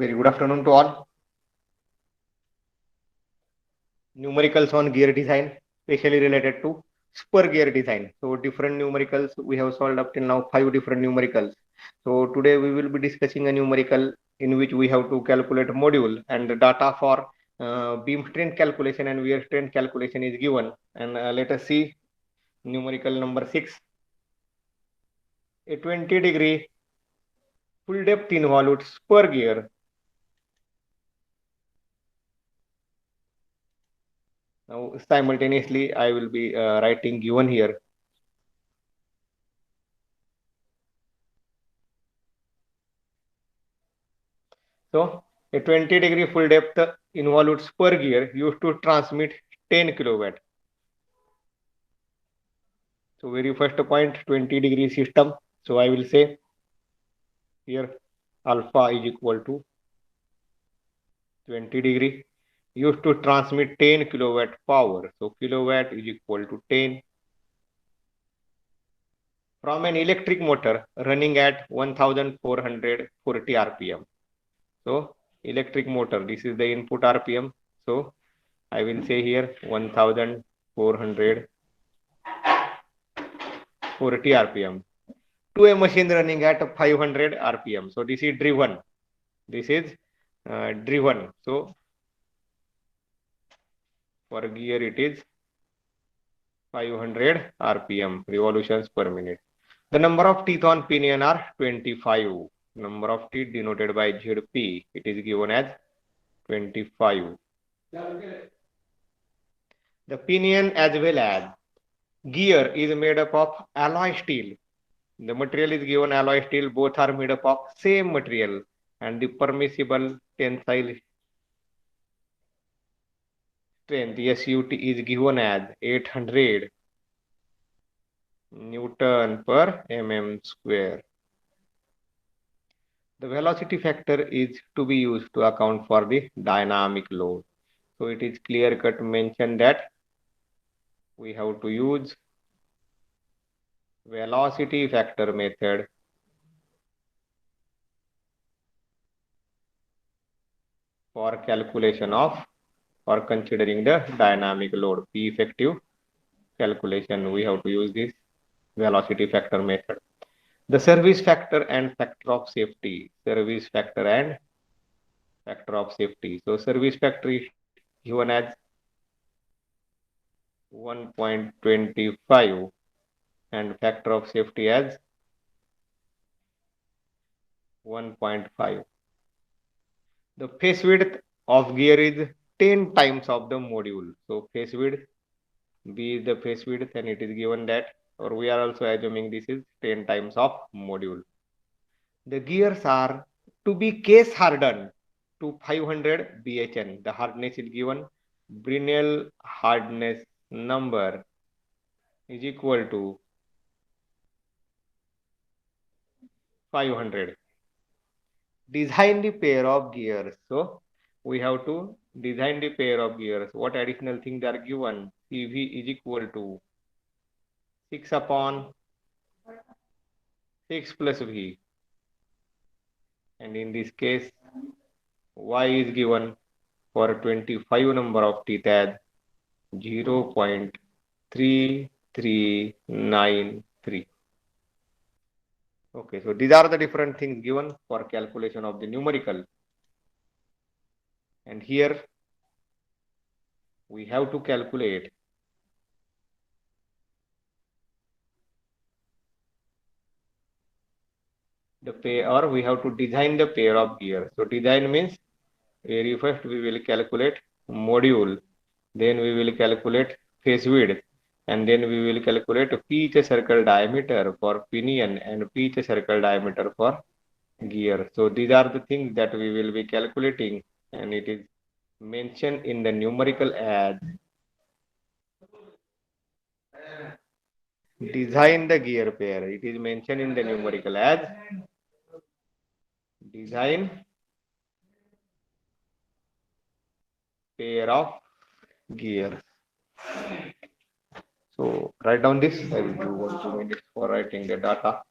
Very good afternoon to all. Numericals on gear design, especially related to spur gear design. So different numericals we have solved up till now 5 different numericals. So today we will be discussing a numerical in which we have to calculate module and the data for beam strength calculation and wear strength calculation is given. And let us see numerical number 6. A 20-degree full depth involute spur gear. Now simultaneously I will be writing given here. So a 20-degree full depth involute spur gear used to transmit 10 kilowatt. So very first point 20-degree system. So I will say here alpha is equal to 20-degree used to transmit 10 kilowatt power. So kilowatt is equal to 10 from an electric motor running at 1440 rpm. So electric motor, this is the input rpm. So I will say here 1440 rpm to a machine running at 500 rpm. So this is driven. This is driven. So for gear it is 500 rpm revolutions per minute. The number of teeth on pinion are 25. Number of teeth denoted by ZP. It is given as 25. The pinion as well as gear is made up of alloy steel. The material is given alloy steel. Both are made up of same material and the permissible tensile strength SUT is given as 800 Newton per mm square. The velocity factor is to be used to account for the dynamic load. So it is clear cut mentioned that we have to use velocity factor method for calculation of or considering the dynamic load. P effective calculation, we have to use this velocity factor method. The service factor and factor of safety. Service factor and factor of safety. So service factor is given as 1.25 and factor of safety as 1.5. The face width of gear is 10 times of the module. So face width, B is the face width and it is given that, or we are also assuming this is 10 times of module. The gears are to be case hardened to 500 BHN. The hardness is given. Brinell hardness number is equal to 500. Design the pair of gears. So we have to design the pair of gears. What additional things are given? CV is equal to 6 upon 6 plus V. And in this case, Y is given for 25 number of teeth as 0.3393. Okay, so these are the different things given for calculation of the numerical. And here we have to calculate the pair, or we have to design the pair of gears. So design means very first we will calculate module, then we will calculate face width, and then we will calculate pitch circle diameter for pinion and pitch circle diameter for gear. So these are the things that we will be calculating, and it is mentioned in the numerical as design the gear pair. It is mentioned in the numerical as design pair of gears. So write down this. I will do 1 2 minutes for writing the data.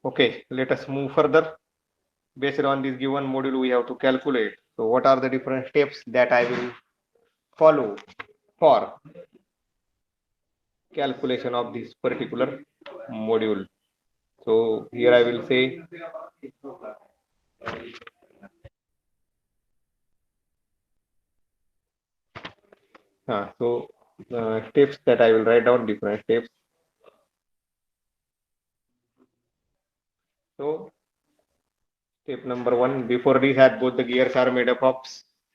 Okay, let us move further. Based on this given module, we have to calculate. So what are the different steps that I will follow for calculation of this particular module? So here I will say steps that I will write down different steps. So step number one, before rehab, both the gears are made up of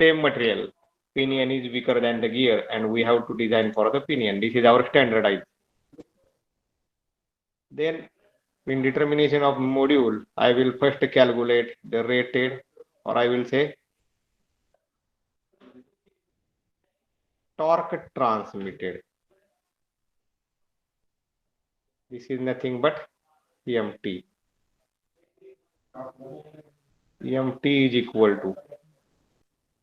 same material. Pinion is weaker than the gear, and we have to design for the pinion. This is our standardized. Then, in determination of module, I will first calculate the rated, or I will say torque transmitted. This is nothing but EMT. EMT is equal to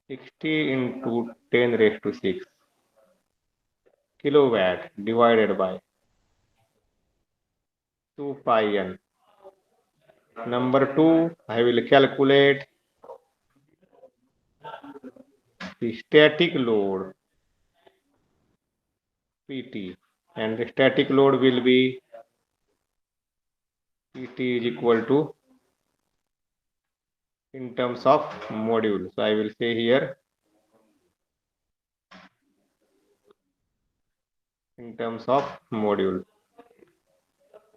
60 into 10 raised to 6 kilowatt divided by 2 pi n. Number 2, I will calculate the static load PT, and the static load will be PT is equal to in terms of module. So I will say here in terms of module.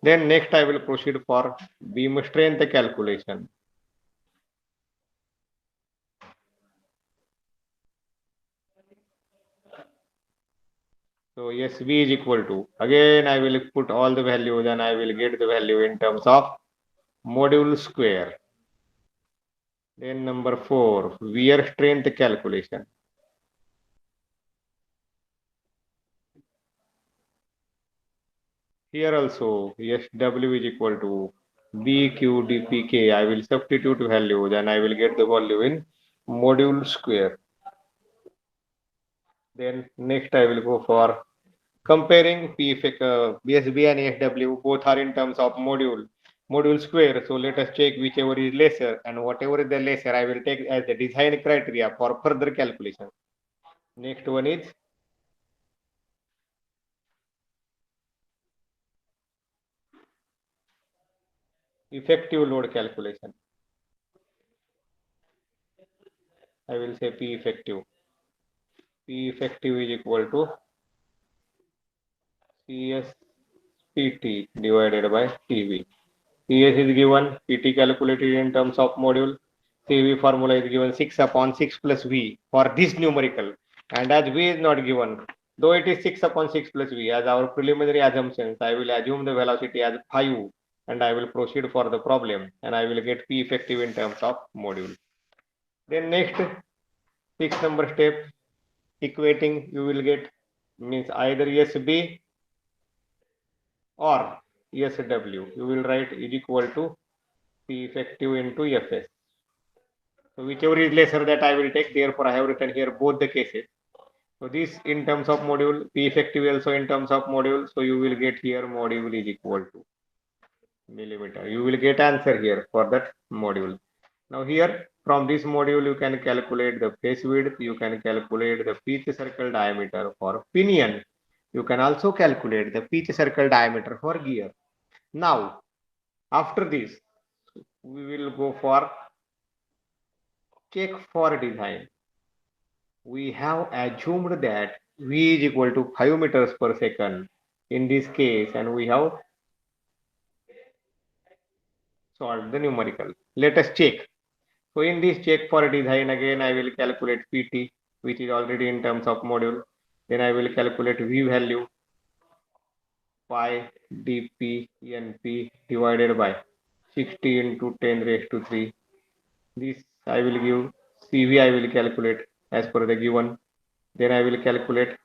Then next I will proceed for beam strength calculation. So SB is equal to, again I will put all the values and I will get the value in terms of module square. Then number 4, wear strength calculation. Here also SW is equal to BQ I will substitute value, then I will get the value in module square. Then next I will go for comparing BSB and SW, both are in terms of module square. So let us check whichever is lesser, and whatever is the lesser I will take as the design criteria for further calculation. Next one is effective load calculation. I will say P effective. P effective is equal to CSPT divided by CV. CS is given, PT calculated in terms of module. CV formula is given 6 upon 6 plus V for this numerical. And as V is not given, though it is 6 upon 6 plus V, as our preliminary assumptions, I will assume the velocity as 5 and I will proceed for the problem and I will get P effective in terms of module. Then next, 6 number step, equating, you will get means either SB or SW. You will write is equal to P effective into Fs. So whichever is lesser that I will take, therefore I have written here both the cases. So this in terms of module, P effective also in terms of module. So you will get here module is equal to millimeter. You will get answer here for that module. Now here from this module you can calculate the face width, you can calculate the pitch circle diameter for pinion. You can also calculate the pitch circle diameter for gear. Now after this we will go for check for design. We have assumed that V is equal to 5 meters per second in this case, and we have solved the numerical. Let us check. So in this check for design, again I will calculate PT, which is already in terms of module. Then I will calculate V value pi dp np divided by 60 into 10 raised to 3. This I will give CV, I will calculate as per the given. Then I will calculate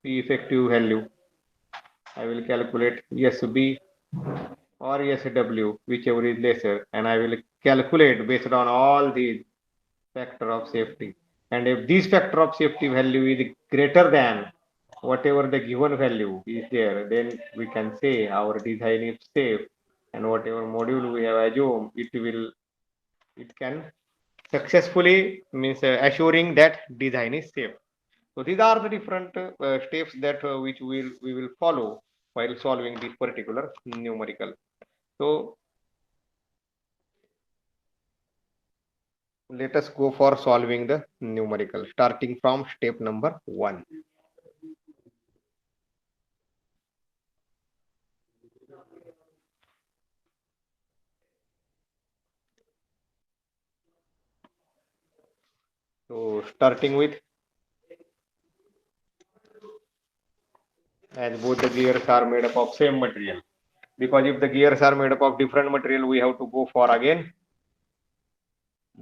P effective value. I will calculate SB or SW, whichever is lesser, and I will calculate based on all these factor of safety. And if this factor of safety value is greater than whatever the given value is there, then we can say our design is safe. and whatever module we have assumed, it can successfully means assuring that design is safe. So these are the different steps that which we will follow while solving this particular numerical. So let us go for solving the numerical, starting from step number 1. So starting with, as both the gears are made up of same material, because if the gears are made up of different material, we have to go for again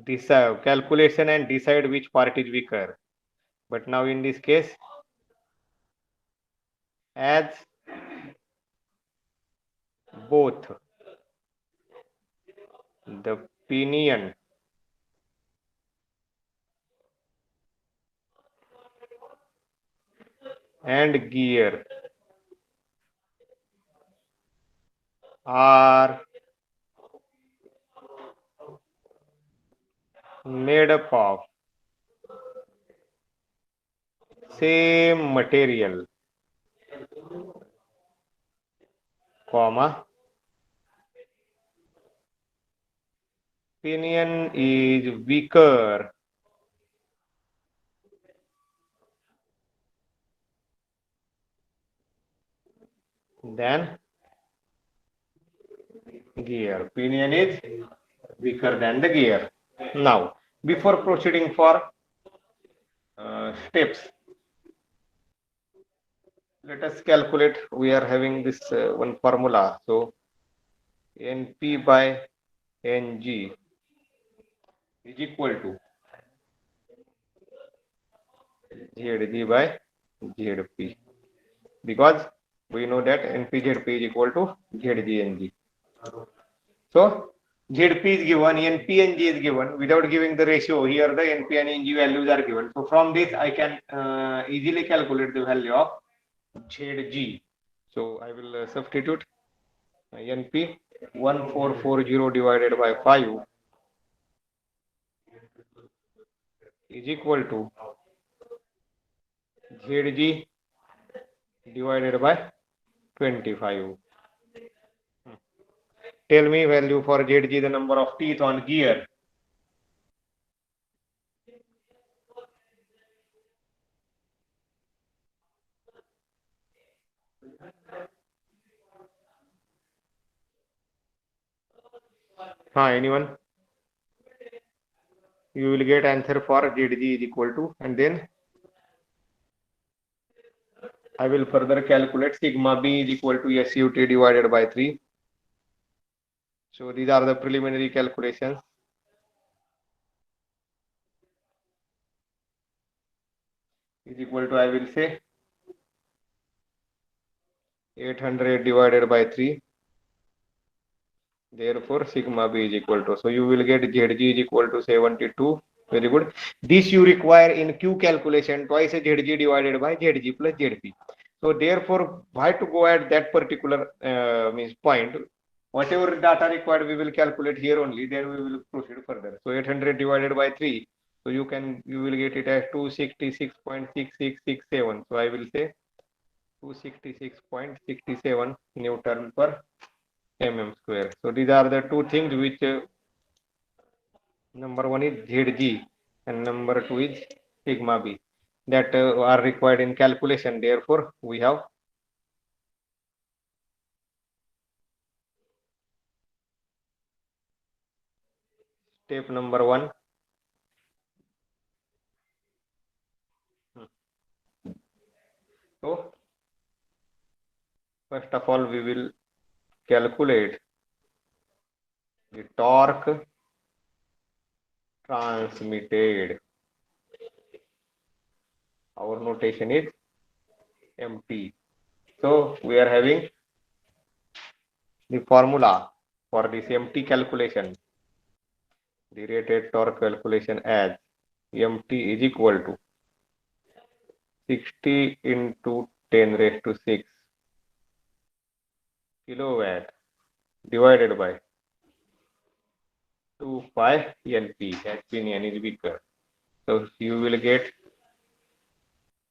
this calculation and decide which part is weaker. But now in this case, as both the pinion and gear are made up of same material, comma, pinion is weaker than gear. Pinion is weaker than the gear. Now, before proceeding for steps, let us calculate. We are having this one formula. So, NP by NG is equal to ZG by ZP, because we know that NPZP is equal to ZGNG. So ZP is given, NP and G is given. Without giving the ratio, here the NP and NG values are given. So from this, I can easily calculate the value of ZG. So I will substitute NP 1440 divided by 5 is equal to ZG divided by 25. Tell me value for ZG, the number of teeth on gear. Anyone? You will get answer for ZG is equal to, and then I will further calculate sigma B is equal to SUT divided by 3. So these are the preliminary calculations. Is equal to, I will say, 800 divided by 3. Therefore, sigma B is equal to. So you will get ZG is equal to 72. Very good. This you require in Q calculation, twice a ZG divided by ZG plus ZP. So therefore, why to go at that particular means point? Whatever data required, we will calculate here only. Then we will proceed further. So 800 divided by 3. So you will get it as 266.6667. So I will say 266.67 Newton per mm square. So these are the two things which number one is ZG and number two is sigma B that are required in calculation. Therefore, we have step number 1. So first of all, we will calculate the torque transmitted. Our notation is MT. So we are having the formula for this MT calculation, the rated torque calculation, as MT is equal to 60 into 10 raised to 6 kilowatt divided by 2 pi np, as pinion is bigger. So you will get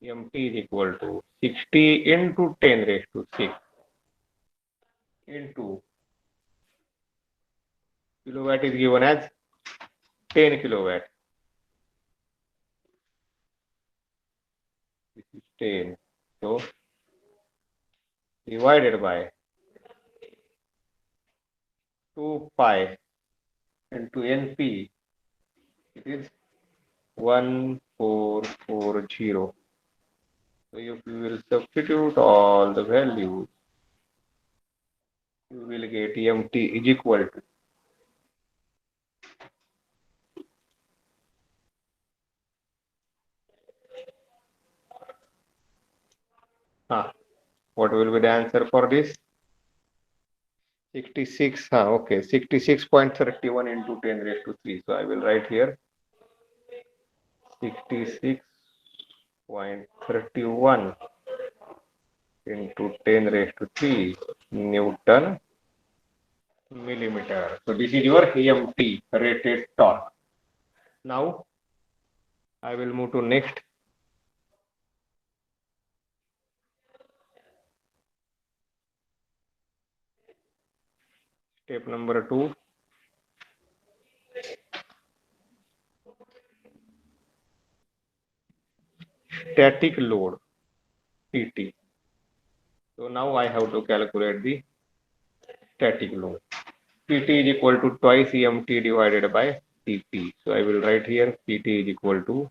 mt is equal to 60 into 10 raised to 6 into kilowatt is given as 10 kilowatt. This is 10. So divided by 2 pi into np, it is 1440. So if you will substitute all the values, you will get mt is equal to what will be the answer for this? 66, okay, 66.31 into 10 raised to 3. So I will write here 66.31 into 10 raised to 3 Newton millimeter. So this is your EMT, rated torque. Now I will move to next. Step number 2. Static load, PT. So now I have to calculate the static load. PT is equal to twice EMT divided by dP. So I will write here PT is equal to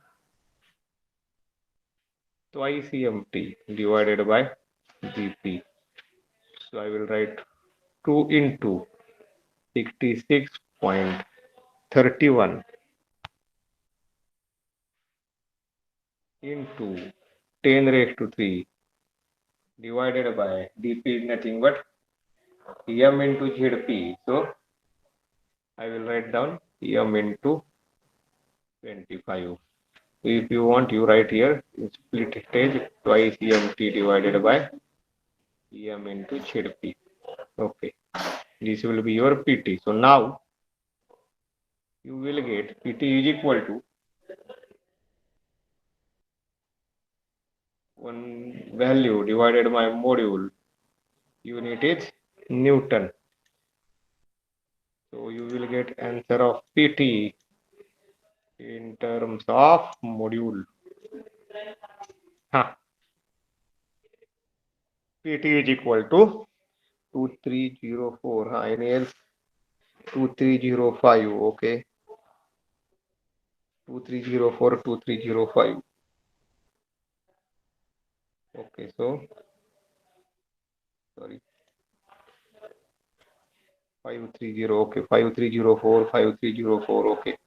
twice EMT divided by dP. So I will write 2 into 66.31 into 10 raised to 3 divided by dP is nothing but M into ZP. So I will write down M into 25. If you want, you write here in split stage twice EMT divided by EM into ZP. Okay, this will be your PT. So now you will get PT is equal to one value divided by module. Unit is Newton. So you will get answer of PT in terms of module. PT is equal to 2304. Any else? 2305. Okay. 2304, 2305. Okay, so sorry. 530. Okay, 5304, 5304. Okay.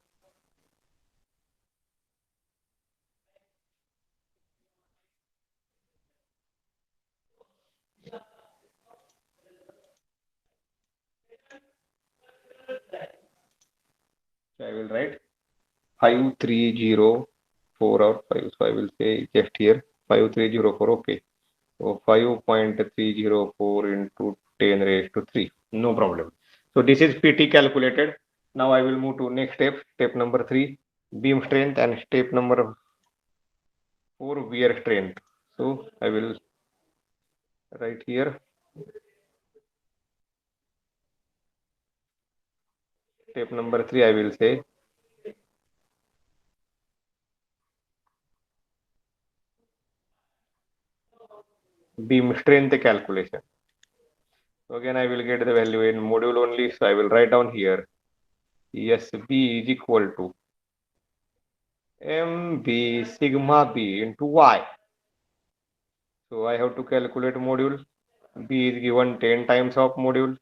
So I will write 5304 or 5. So I will say just here 5304. Okay. So 5.304 into 10 raised to 3. No problem. So this is PT calculated. Now I will move to next step. Step number 3, beam strength, and step number 4, wear strength. So I will write here step number 3. I will say beam strength calculation. So again I will get the value in module only. So I will write down here SB is equal to MB sigma B into Y. So I have to calculate module. B is given 10 times of module.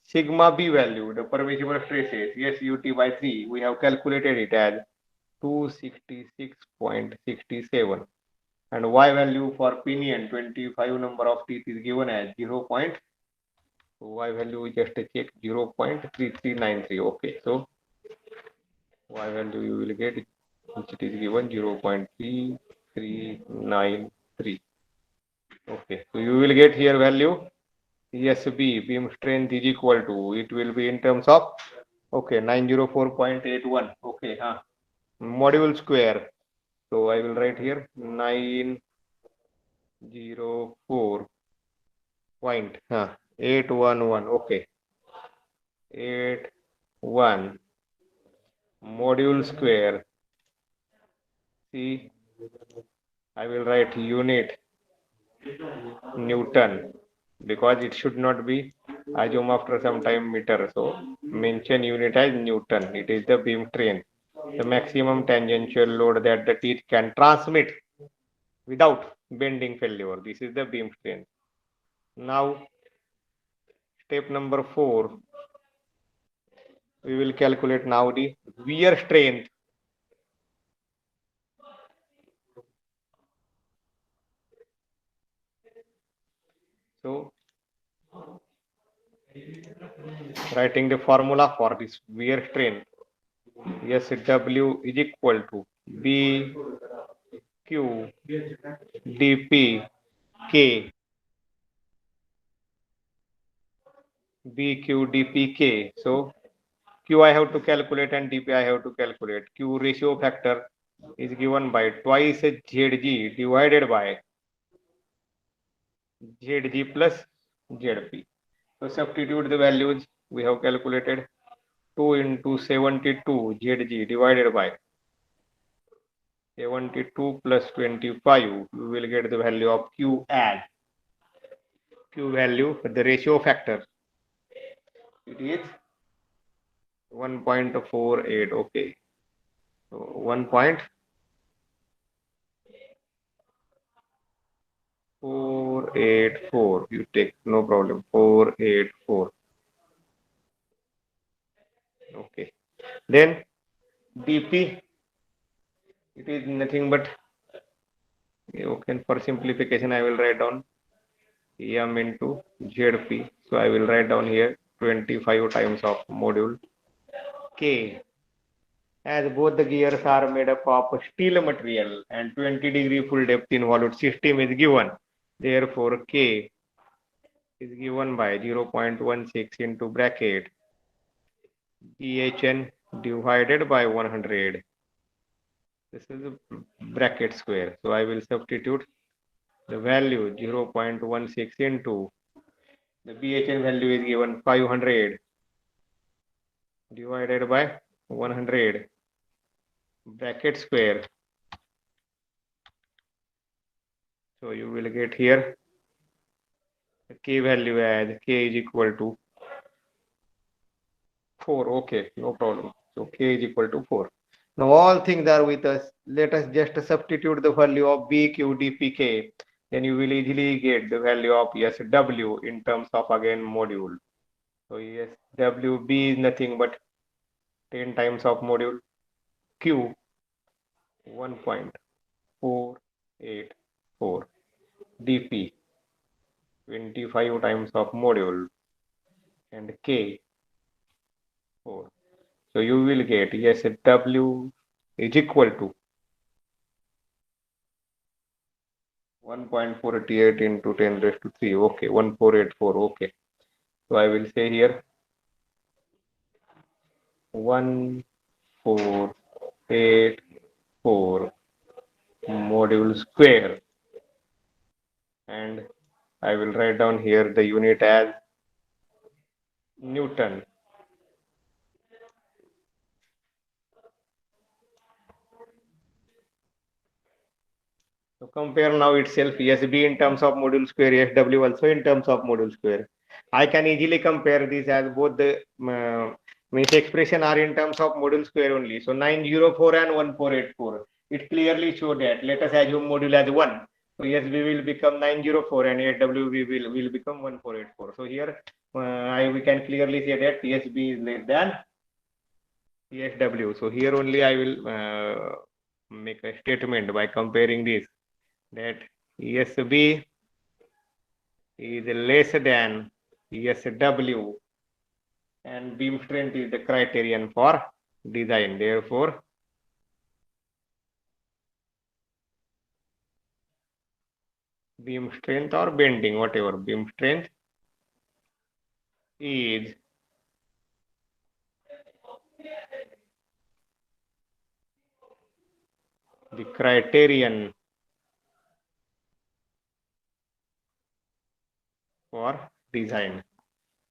Sigma B value, the permissible stresses, SUT by 3, we have calculated it as 266.67. And Y value for pinion, 25 number of teeth is given as 0. So Y value we just check 0.3393. Okay, so Y value you will get, which it is given 0.3393. Okay, so you will get here value ESB beam strength is equal to, it will be in terms of, okay, 904.81. Okay, module square. So I will write here 904.811. Okay, 81 module square. See, I will write unit Newton because it should not be assume after some time meter. So mention unit as Newton. It is the beam strength, the maximum tangential load that the teeth can transmit without bending failure. This is the beam strength. Now, step number 4, we will calculate now the wear strength. So, writing the formula for this wear strength. Yes, W is equal to B Q dp k bq dpk. So q I have to calculate and dp I have to calculate. Q ratio factor is given by twice zg divided by zg plus zp. So substitute the values we have calculated. 2 into 72 zg divided by 72 plus 25, we will get the value of q as q value, the ratio factor, it is 1.48. Okay, so 1.484, you take, no problem, 484. Okay, then dp, it is nothing but, okay, for simplification I will write down m into zp. So I will write down here 25 times of module k. As both the gears are made up of steel material and 20-degree full depth involved system is given, therefore k is given by 0.16 into bracket BHN divided by 100. This is a bracket square. So I will substitute the value 0.16 into the BHN value is given 500 divided by 100 bracket square. So you will get here the k value as k is equal to 4. Okay, no problem. So k is equal to 4. Now all things are with us. Let us just substitute the value of BQDPK. Then you will easily get the value of SW in terms of again module. So SWB is nothing but 10 times of module Q 1.484 dp 25 times of module and K 4. So you will get W is equal to 1.488 into 10 raised to 3. Okay, 1484. Okay. So I will say here 1484 module square, and I will write down here the unit as Newton. So compare now itself SB in terms of module square, SW also in terms of module square. I can easily compare this as both the means expression are in terms of module square only. So 904 and 1484. It clearly show that. Let us assume module as 1. So SB will become 904 and SW will become 1484. So here we can clearly say that SB is less than SW. So here only I will make a statement by comparing this, that ESB is less than ESW and beam strength is the criterion for design. Therefore, beam strength or bending, whatever, beam strength is the criterion for design.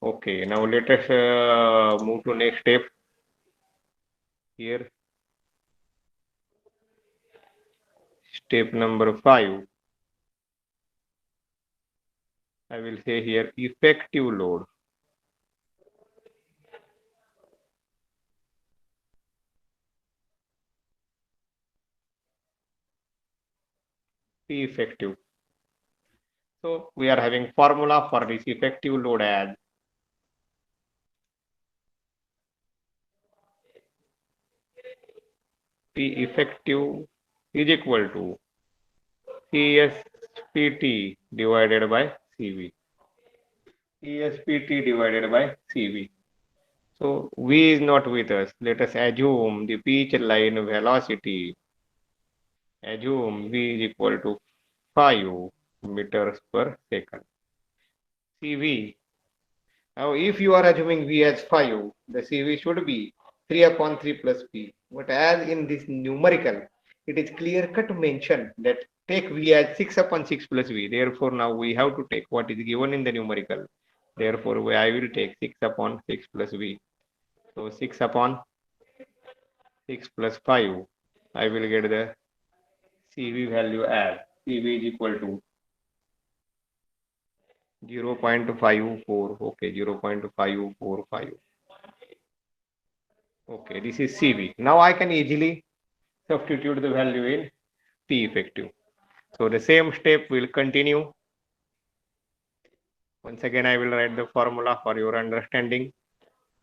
Okay, now let us move to next step here. Step number 5. I will say here effective load. P effective. So we are having formula for this effective load as P effective is equal to CSPT divided by CV. CSPT divided by CV. So V is not with us. Let us assume the pitch line velocity. Assume V is equal to 5 meters per second. CV. Now if you are assuming V as 5, the CV should be 3 upon 3 plus P. But as in this numerical, it is clear cut mentioned that take V as 6 upon 6 plus V. Therefore now we have to take what is given in the numerical. Therefore I will take 6 upon 6 plus V. So 6 upon 6 plus 5, I will get the CV value as CV is equal to 0.54. Okay, 0.545. Okay, this is CV. Now I can easily substitute the value in P effective. So the same step will continue. Once again, I will write the formula for your understanding.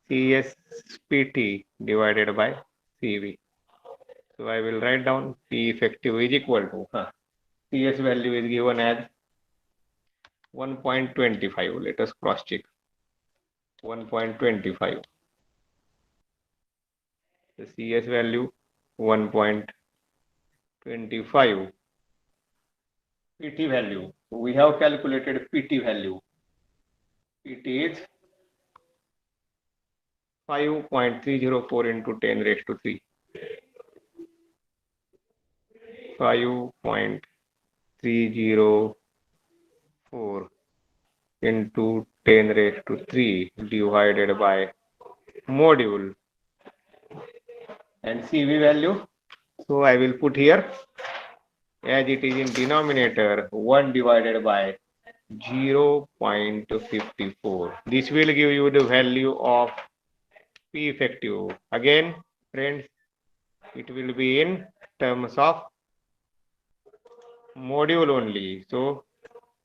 CSPT divided by CV. So I will write down P effective is equal to CS value is given as 1.25. Let us cross check. 1.25. The CS value 1.25. PT value. So we have calculated PT value. PT is 5.304 into 10 raised to 3. 5.304 into 10 raised to 3 divided by module and CV value. So I will put here as it is in denominator 1 divided by 0.54. This will give you the value of P effective. Again, friends, it will be in terms of module only. So,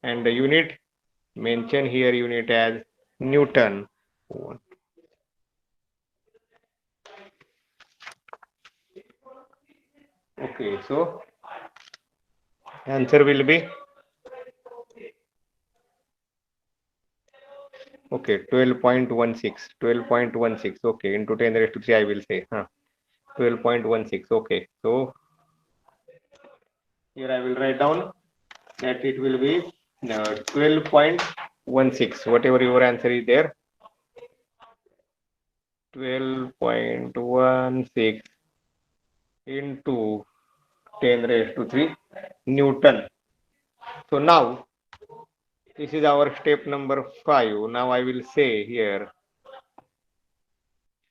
and the unit mention here unit as Newton. Okay, so answer will be okay 12.16. 12.16. Okay, into 10 raised to 3 I will say 12.16. Okay, so here I will write down that it will be 12.16. Whatever your answer is there, 12.16 into 10 raised to 3 Newton. So now this is our step number 5. Now I will say here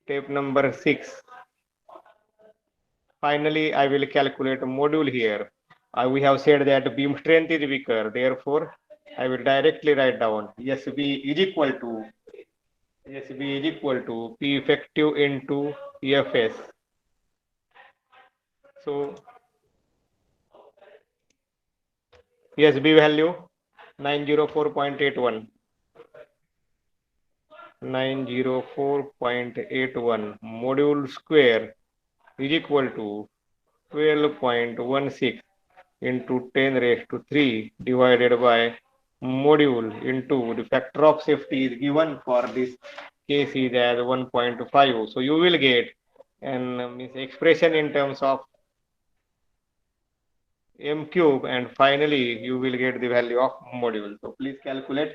step number 6. Finally, I will calculate a module here. We have said that beam strength is weaker. Therefore, I will directly write down SB is equal to P effective into EFS. So SB value 904.81. 904.81 module square is equal to 12.16 into 10 raised to 3 divided by module into the factor of safety is given for this case is as 1.5. So you will get an expression in terms of m cube and finally you will get the value of module. So please calculate.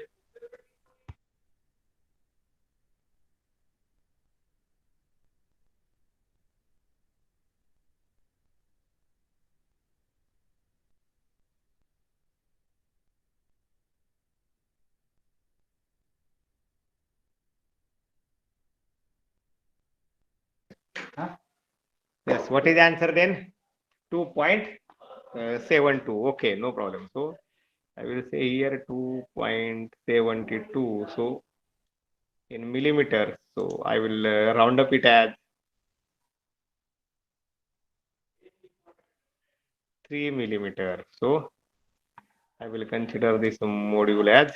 Yes, what is the answer then? 2.72. Okay, no problem. So I will say here 2.72. So in millimeters. So I will round up it as 3 millimeter. So I will consider this module as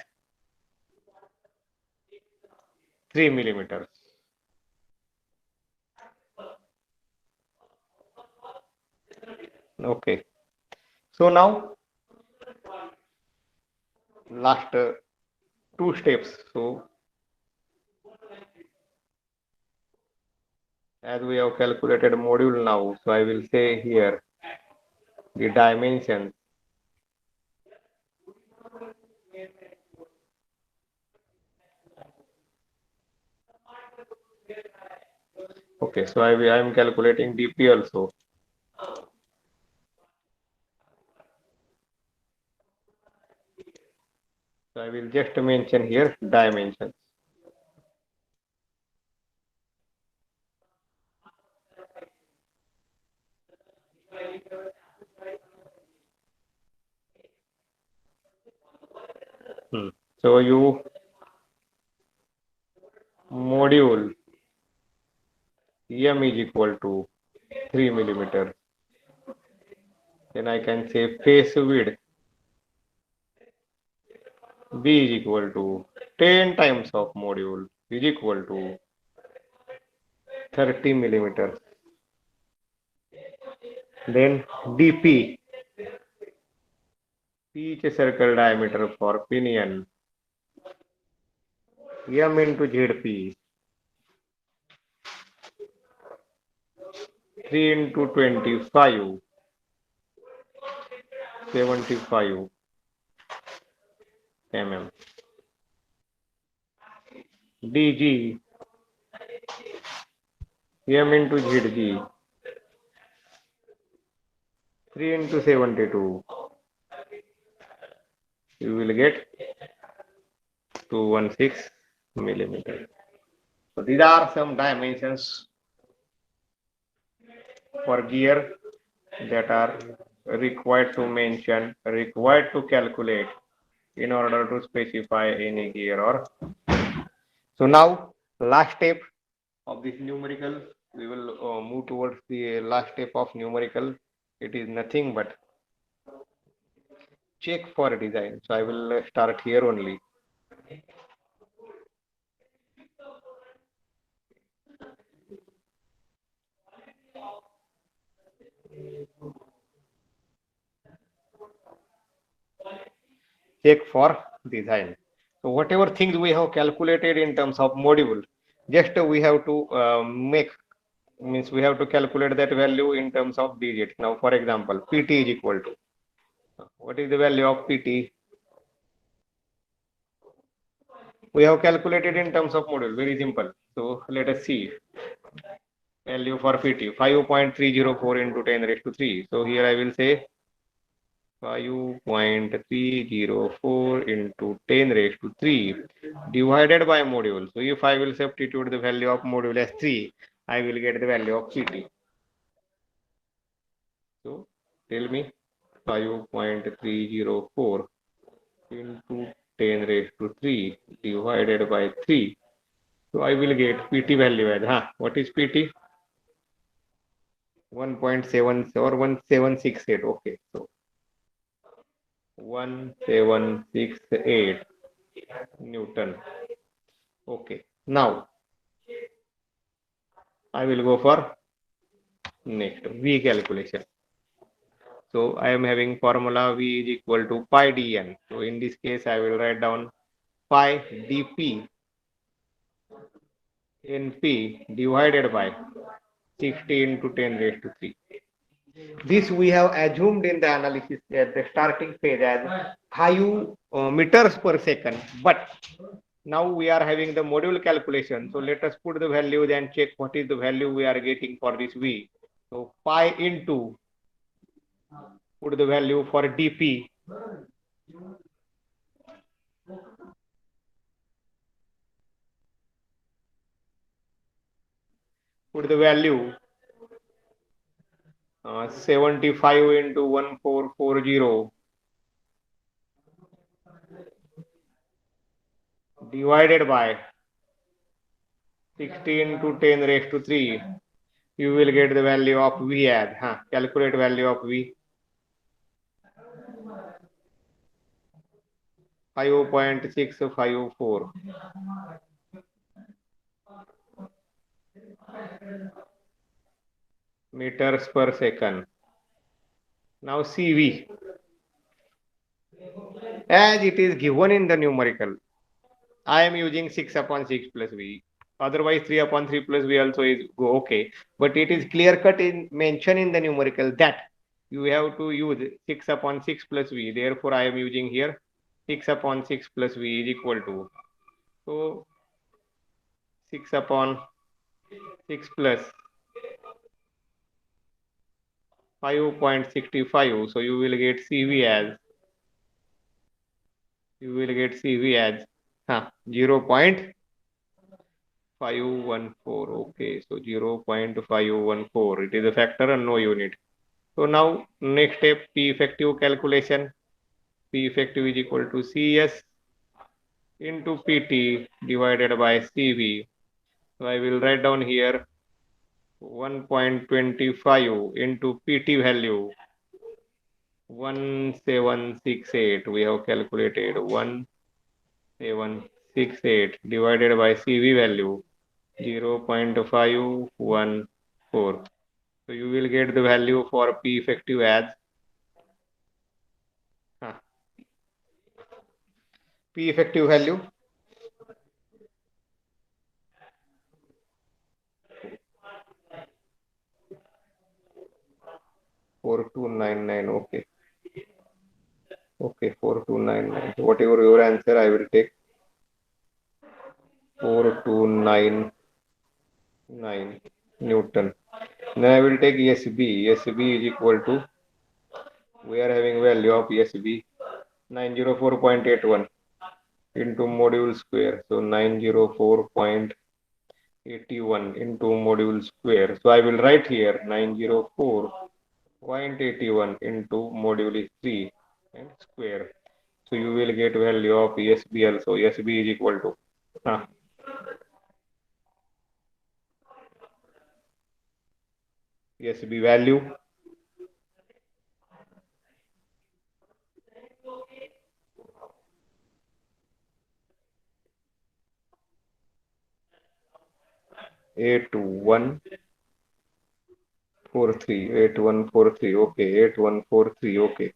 3 millimeters. Okay. So now last two steps. So as we have calculated module now, so I will say here the dimensions. Okay, so I am calculating dp also. So I will just mention here dimensions. So you module m is equal to 3 millimeter. Then I can say face width b is equal to 10 times of module is equal to 30 millimeters. Then dp, each circle diameter for pinion, m into zp, 3 into 25, 75 mm. dg, m into zg, 3 into 72, you will get 216 millimeter. So these are some dimensions for gear that are required to mention, required to calculate in order to specify any gear. Or so now last step of this numerical, we will move towards the last step of numerical. It is nothing but check for design. So I will start here only. Check for design. So whatever things we have calculated in terms of module, just we have to make, means we have to calculate that value in terms of digit. Now for example, pt is equal to, what is the value of pt? We have calculated in terms of module, very simple. So let us see value for pt, 5.304 into 10 raised to 3. So here I will say 5.304 into 10 raised to 3 divided by module. So if I will substitute the value of module as 3, I will get the value of pt. So tell me 5.304 into 10 raised to 3 divided by 3. So I will get pt value as, what is pt? 1.7 or 1768. Okay, so 1768 Newton. Okay, now I will go for next V calculation. So I am having formula V is equal to pi dn. So in this case, I will write down pi dp np divided by 60 into 10 raised to 3. This we have assumed in the analysis at the starting phase as 5 meters per second, but now we are having the module calculation. So let us put the values and check what is the value we are getting for this V. So pi into, put the value for dp, put the value 75 into 1440 divided by 16 to 10 raised to 3. You will get the value of V as, calculate value of V. 5.654 meters per second. Now CV, as it is given in the numerical, I am using 6 upon 6 plus V. Otherwise, 3 upon 3 plus V also is go okay. But it is clear cut in mention in the numerical that you have to use 6 upon 6 plus V. Therefore, I am using here 6 upon 6 plus V is equal to. So 6 upon 6 plus 5.65. So you will get CV as 0.514. Okay, so 0.514. It is a factor and no unit. So now next step, P effective calculation. P effective is equal to CS into PT divided by CV. So I will write down here 1.25 into PT value 1768. We have calculated 1768 divided by CV value 0.514. So you will get the value for P effective as P effective value 4299. Okay, 4299. Whatever your answer, I will take 4299 Newton. Then I will take SB. SB is equal to, we are having value of SB 904.81 into module square. So 904.81 into module square. So I will write here 904.81 into module is 3 and square. So you will get value of SB also. SB is equal to SB value 8143. Okay, 8143. Okay,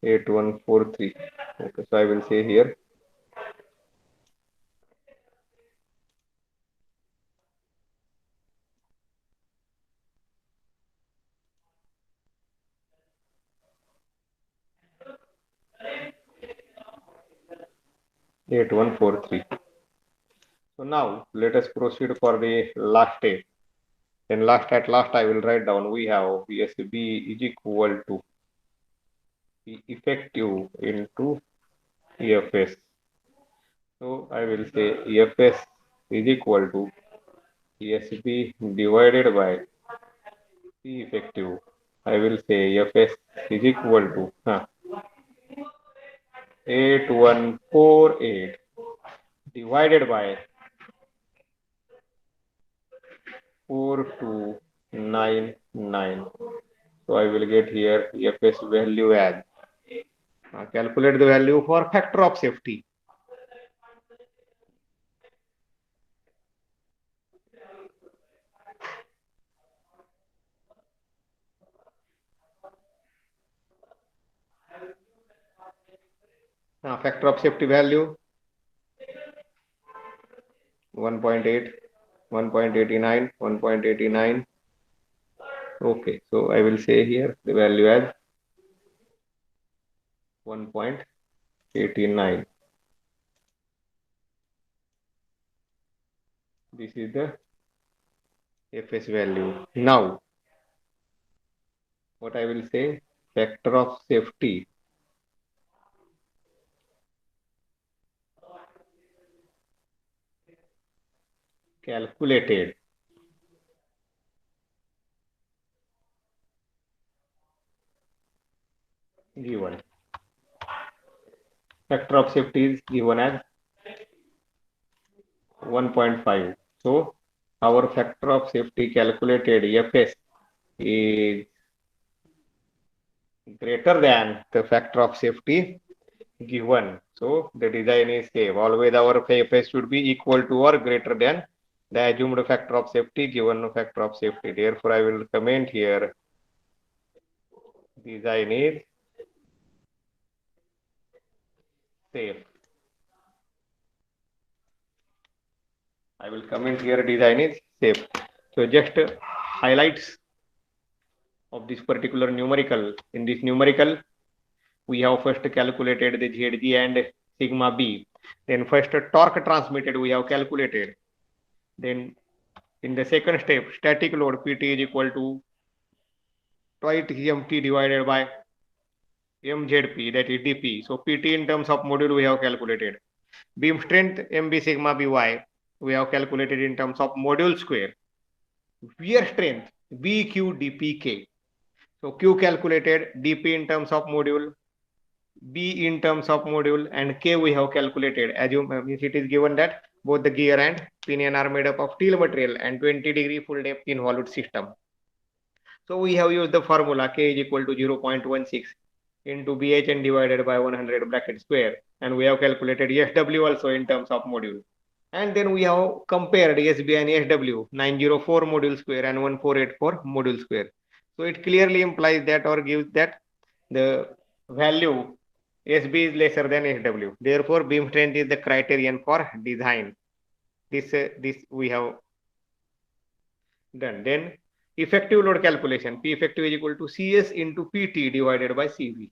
8143. Okay, so I will say here 8143. So now let us proceed for the last step. Then at last I will write down, we have SB is equal to P effective into EFS. So I will say EFS is equal to SB divided by P effective. I will say EFS is equal to 8148 divided by 4299. So I will get here EFS value as, calculate the value for factor of safety. Factor of safety value 1.8, 1.89, 1.89. Okay, so I will say here the value as 1.89. This is the FS value. Now, what I will say, factor of safety calculated given. Factor of safety is given as 1.5. So our factor of safety calculated FS is greater than the factor of safety given. So the design is safe. Always our FS should be equal to or greater than the assumed factor of safety given factor of safety. Therefore, I will comment here design is safe. I will comment here design is safe. So just highlights of this particular numerical. In this numerical, we have first calculated the ZG and sigma B. Then first torque transmitted we have calculated. Then in the second step, static load PT is equal to twice MT divided by MZP, that is dP. So PT in terms of module we have calculated. Beam strength MB sigma By we have calculated in terms of module square. Wear strength BQ dPk. So Q calculated, DP in terms of module, B in terms of module, and K we have calculated. As you means it is given that both the gear and pinion are made up of steel material and 20-degree full depth involved system. So we have used the formula K is equal to 0.16 into BHN divided by 100 bracket square, and we have calculated SW also in terms of module. And then we have compared SB and SW 904 module square and 1484 module square. So it clearly implies that or gives that the value SB is lesser than SW. Therefore, beam strength is the criterion for design. This we have done. Then effective load calculation. P effective is equal to CS into PT divided by CV.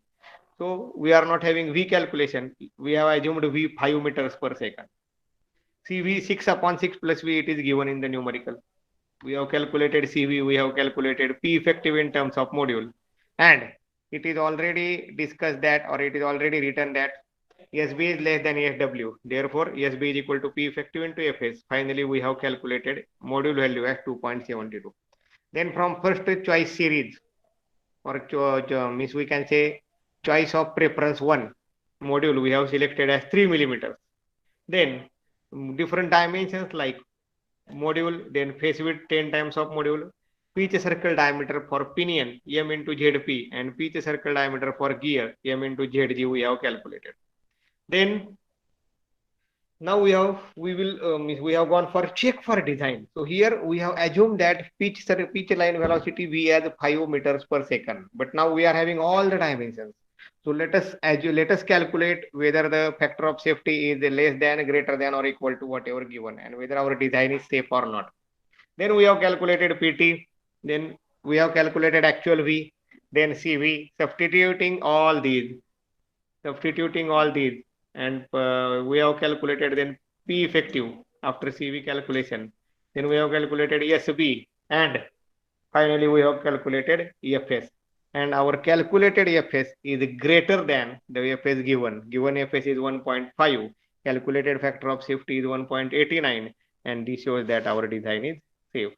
So we are not having V calculation. We have assumed V 5 meters per second. CV 6 upon 6 plus V, it is given in the numerical. We have calculated CV, we have calculated P effective in terms of module. And it is already discussed that, or it is already written that SB is less than SW. Therefore, SB is equal to P effective into FS. Finally, we have calculated module value as 2.72. Then from first choice series, or means we can say choice of preference 1 module, we have selected as 3 millimeters. Then different dimensions like module, then face width 10 times of module, pitch circle diameter for pinion M into ZP, and pitch circle diameter for gear M into ZG we have calculated. Then now we have gone for check for design. So here we have assumed that pitch line velocity V as 5 meters per second, but now we are having all the dimensions. So let us calculate whether the factor of safety is less than, greater than, or equal to whatever given, and whether our design is safe or not. Then we have calculated PT, then we have calculated actual V, then CV, substituting all these, and we have calculated then P effective after CV calculation. Then we have calculated SB, and finally we have calculated EFS. And our calculated EFS is greater than the EFS given. Given EFS is 1.5. Calculated factor of safety is 1.89, and this shows that our design is safe.